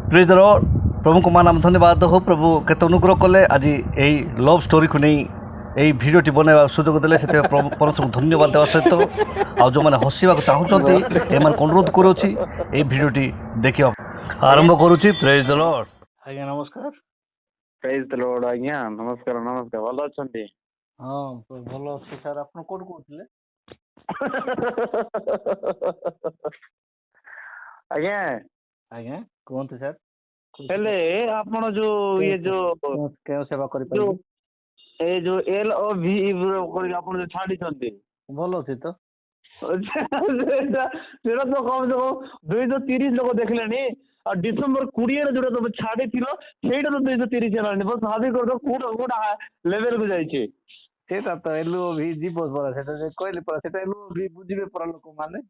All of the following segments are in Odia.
प्रिय दर्शक प्रभु को मान धन्यवाद हो प्रभु केत अनुग्रह कले आज यही लव स्टोरी को नहीं यही भिडियोटी बनवा सुजोग देले से परमेश्वर को धन्यवाद देवा सहित आ जो मैंने हसवा चाहते एम अनुरोध करुच्ची ये भिडियोटी देखा आरंभ करुच्ची। Praise the Lord. आज्ञा नमस्कार। Praise the Lord. आज्ञा नमस्कार नमस्कार। भल अच्छे? हाँ भल अच्छे सर। आप कौन कहते आज्ञा आज्ञा कहते सर हेले आपण जो ये जो क्या सेवा कर जो ए जो एल ओ वी कर आपण जो छाडी छंती भल अछि तो सेटा तो कम से कम 230 लोग देखलेनी और डिसेंबर 20 रे जोटा तो छाडी थिलो सेटा तो 230 हेलानी बस हाबी कर दो कोड कोड लेवल को जाई छे सेटा तो एलओ भी जीव परा सेटा जे कहली परा सेटा एलओ भी बुझिबे परा लोक माने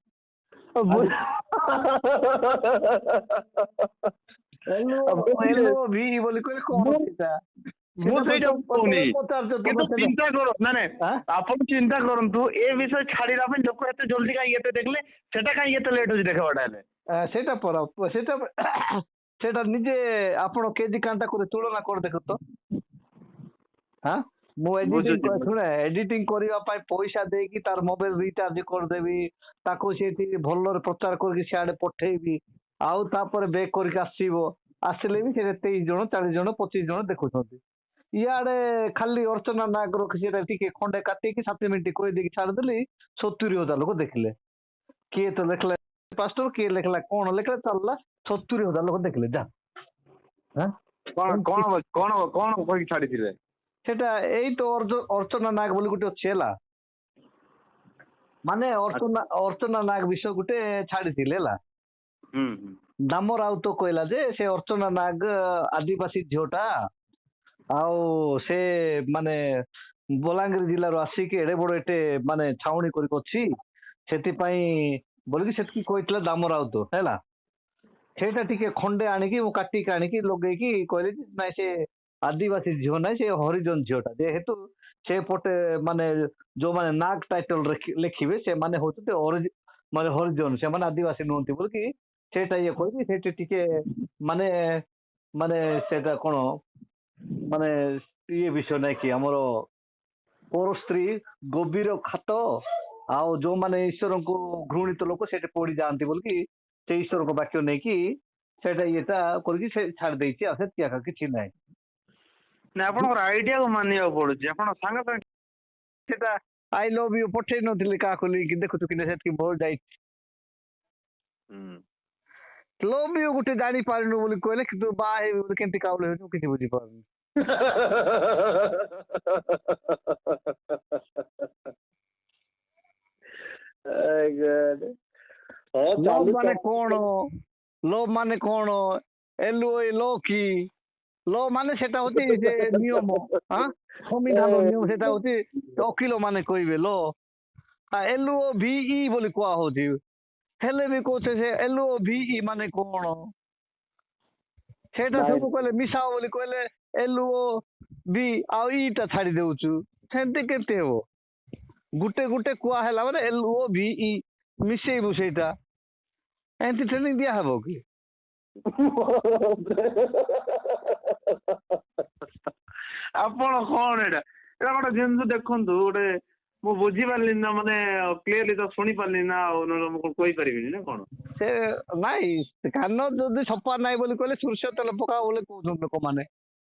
एलओ भी बोली कहले कोन सेटा ମୁଁ ସେଇଟା କହୁନି କିନ୍ତୁ ଚିନ୍ତା କର ମାନେ ଆପଣ ଚିନ୍ତା କରନ୍ତୁ ଏ ବିଷୟ ଛାଡିଲା ପାଇଁ ଲୋକ ଏତେ ଜଲ୍ଦି କାହିଁ ଏତେ ଦେଖିଲେ ସେଟା କାହିଁ ଏତେ ଲେଟ୍ ହଉଛି ଦେଖବାଟା ହେଲେ ସେଇଟା ପରା ସେଇଟା ନିଜେ ଆପଣ କେଜି କାଣ୍ଟା କରି ତୁଳନା କରି ଦେଖ ତ ମୁଁ ଏଡିଟିଂ କରିବା ପାଇଁ ପଇସା ଦେଇକି ତାର ମୋବାଇଲ ରିଚାର୍ଜ କରିଦେବି ତାକୁ ସେଠି ଭଲରେ ପ୍ରଚାର କରିକି ସିଆଡେ ପଠେଇବି ଆଉ ତାପରେ ବେକ୍ କରିକି ଆସିଲେ ବି ସେ 23 ଜଣ 40 ଜଣ 25 ଜଣ ଦେଖୁଛନ୍ତି। ଇଆଡେ ଖାଲି ଅର୍ଚ୍ଚନା ନାୟକ ସେଟା ଟିକେ ଖଣ୍ଡେ କାଟିକି 7 ମିନିଟ୍ କହିଦେଇକି ଛାଡ଼ିଦେଲି 70,000 ଲୋକ ଦେଖିଲେ। କିଏ ତ ଲେଖିଲା ପାଷ୍ଟର କିଏ ଲେଖିଲା କଣ ଲେଖିଲା ଚାଲିଲା 70,000 ଲୋକ ଦେଖିଲେ ଯା କଣ କଣ କଣ କହିକି ଛାଡିଥିଲେ ସେଟା ଏଇ ତ ଅର୍ଚ୍ଚନା ନାୟକ ବୋଲି ଗୋଟେ ଅଛି ହେଲା ମାନେ ଅର୍ଚ୍ଚନା ନାୟକ ବିଷୟ ଗୋଟେ ଛାଡିଥିଲେ ହେଲା। ଦାମ ରାଉତ କହିଲା ଯେ ସେ ଅର୍ଚ୍ଚନା ନାୟକ ଆଦିବାସୀ ଝିଅଟା ଆଉ ସେ ମାନେ ବଲାଙ୍ଗୀର ଜିଲ୍ଲାରୁ ଆସିକି ଏଡେ ବଡ ଏଟେ ମାନେ ଛାଉଣି କରିକି ଅଛି ସେଥିପାଇଁ ବୋଲିକି ସେତିକି କହିଥିଲା ଦାମ ରାଉତ ହେଲା। ସେଇଟା ଟିକେ ଖଣ୍ଡେ ଆଣିକି ମୁଁ କାଟିକି ଆଣିକି ଲଗେଇକି କହିଲି ନାଇଁ ସେ ଆଦିବାସୀ ଝିଅ ନାହିଁ ସେ ହରିଜନ ଝିଅଟା ଯେହେତୁ ସେପଟେ ମାନେ ଯୋଉମାନେ ନାଗ ଟାଇଟଲ ଲେଖିବେ ସେମାନେ ହଉଛନ୍ତି ମାନେ ହରିଜନ ସେମାନେ ଆଦିବାସୀ ନୁହନ୍ତି ବୋଲିକି ସେଇଟା ଇଏ କହିବି ସେଇଠି ଟିକେ ମାନେ ମାନେ ସେଇଟା କଣ ମାନେ ଇଏ ବିଷୟ ନାଇଁ କି ଆମର ପର ସ୍ତ୍ରୀ ଗଭୀର ଖାତ ଆଉ ଯୋଉମାନେ ଈଶ୍ୱରଙ୍କୁ ଘୃଣିତ ଲୋକ ସେଠି ପଡି ଯାଆନ୍ତି ବୋଲିକି ସେ ଈଶ୍ୱରଙ୍କ ବାକ୍ୟ ନେଇକି ସେଇଟା ଇଏଟା କରିକି ସେ ଛାଡି ଦେଇଛି ଆଉ ସେତିକି ଆକା କିଛି ନାହିଁ। ନା ଆପଣଙ୍କର ଆଇଡିଆକୁ ମାନିବାକୁ ପଡୁଛି ଆପଣ ସାଙ୍ଗେ ସାଙ୍ଗେ ସେଟା ଆଇ ଲଭ୍ ୟୁ ପଠେଇ ନଥିଲି କାହାକୁ ଲିଙ୍କ୍ ଦେଖୁଛୁ କି ସେତିକି ଭଲ ଯାଇଛି। ଲଭ୍ ୟୁ ଗୋଟେ ଜାଣିପାରିନୁ ବୋଲି କହିଲେ କିନ୍ତୁ ବାହା ହେବି ବୋଲି କେମିତି କାଉଲେ ମୁଁ କିଛି ବୁଝିପାରୁନି। ଲଭ୍ ମାନେ କଣ ଲଭ୍ ମାନେ କଣ LOL କି ଲଭ୍ ମାନେ ସେଟା ହଉଛି ସେ ନିୟମ ସମ୍ବିଧାନ ନିୟମ ସେଟା ହଉଛି ଓକିଲ ମାନେ କହିବେ LOVE ବୋଲି କୁହା ହଉଛି ହେଲେ ବି କହୁଛେ ସେ LOVE ମାନେ କଣ ସେଇଟା ସବୁ କହିଲେ ମିଶାଅ ବୋଲି କହିଲେ LOV ଆଉ ଇଟା ଛାଡି ଦଉଛୁ ସେମିତି କେମିତି ହବ ଗୋଟେ ଗୋଟେ କୁହା ହେଲା ମାନେ LOVE ମିଶେଇବୁ ସେଇଟା ଏମିତି ଟ୍ରେନିଂ ଦିଆହବ କି? ଆପଣ କଣ ଏଇଟା ଏଇଟା ଗୋଟେ ଜିନିଷ ଦେଖନ୍ତୁ ଗୋଟେ ମୁଁ ବୁଝିପାରିଲି ନା ମାନେ କ୍ଲିୟରଲି ତ ଶୁଣି ପାରିଲି ନା ଆଉ ମୁଁ କହିପାରିବିନି ନା କଣ ସେ ନାଇଁ କାନ ଯଦି ସଫା ନାହିଁ ବୋଲି କହିଲେ ସୋରିଷ ତେଲ ପକାଅ ବୋଲି କହୁଛନ୍ତି ଲୋକମାନେ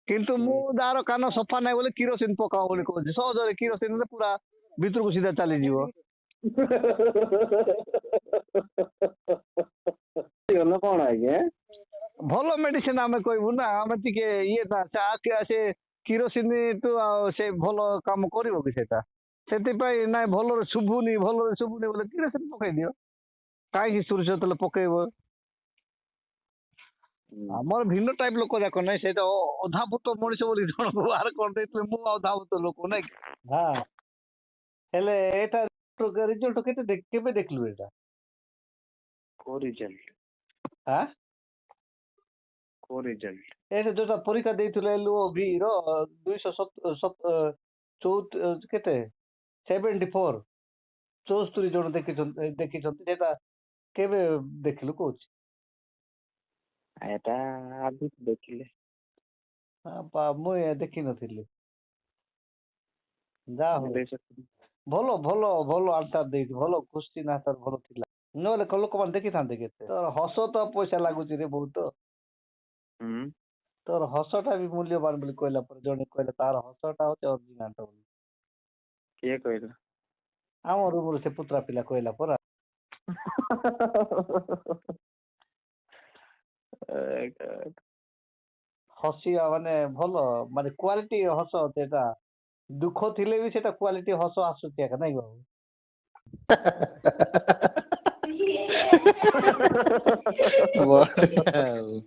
କିନ୍ତୁ ମୁଁ ଯାହାର କାନ ସଫା ନାହିଁ ବୋଲି କିରୋସିନ ପକାଅ ବୋଲି କହୁଛି ସହଜରେ କିରୋସିନରେ ପୁରା ଭିତରକୁ ସିଧା ଚାଲିଯିବ। କଣ ଆଜ୍ଞା ଭଲ ମେଡିସିନ ଆମେ କହିବୁ ନା ଆମେ ଟିକେ ଇଏ ନା ସେ କିରୋସିନ ଟୁ ଆଉ ସେ ଭଲ କାମ କରିବ କି ସେଟା ସେଥିପାଇଁ ନାଇଁ ଭଲରେ ଶୁଭୁନି ବୋଲେ କିରୋସିନ ପକେଇ ଦିଅ କାହିଁକି ସୋରିଷ ତେଲ ପକେଇବ ଆମର ଭିନ୍ନ ଟାଇପ ଲୋକ ଯାକ ନାଇଁ ସେଇଟା ଅଧାଭୂତ ମଣିଷ ବୋଲି ଜଣକୁ ବାହାର କରିଦେଇଥିଲେ ମୁଁ ଅଧାଭୂତ ଲୋକ ନାଇଁ ହେଲେ ଏଇଟା ରେଜଲ୍ଟ କେବେ ଦେଖିଲୁ ଏଇଟା ଏଇଟା ଯୋଉଟା ପରୀକ୍ଷା ଦେଇଥିଲେ LOV ର 274 କେତେ 74 74 ଜଣ ଦେଖିଛନ୍ତି ସେଇଟା କେବେ ଦେଖିଲୁ କହୁଛି ଏଟା ଆଗରୁ ଦେଖିଲେ ମୁଁ ଦେଖିନଥିଲି। ଯା ହଉ ଦେଇଛନ୍ତି। ଭଲ ଭଲ ଭଲ ଆନ୍ସର ଦେଇଛି, ଭଲ କୋଶ୍ଚିନ୍ ଆନ୍ସର ଭଲ ଥିଲା। ନହେଲେ ଲୋକମାନେ ଦେଖିଥାନ୍ତେ କେତେ। ତୋର ହସ ତ ପଇସା ଲାଗୁଛି ରେ ବହୁତ। ହୁଁ ତୋର ହସଟା ବି ମୂଲ୍ୟବାନ ବୋଲି କହିଲା ପରେ ଜଣେ କହିଲା ତାର ହସଟା ହଉଛି ଅରିଜିନାଲ ବୋଲି। କିଏ କହିଲା? ଆମ ରୁମରୁ ସେ ପୁତ୍ରା ପିଲା କହିଲା ପରା। ହସିବା ମାନେ ଭଲ, ମାନେ କ୍ୱାଲିଟି ହସ ସେଟା। ଦୁଃଖ ଥିଲେ ବି ସେଟା କ୍ୱାଲିଟି ହସ ଆସୁଛି ଏକା ନାଇଁ ବାବୁ। ବଢିଆ ଆଉ।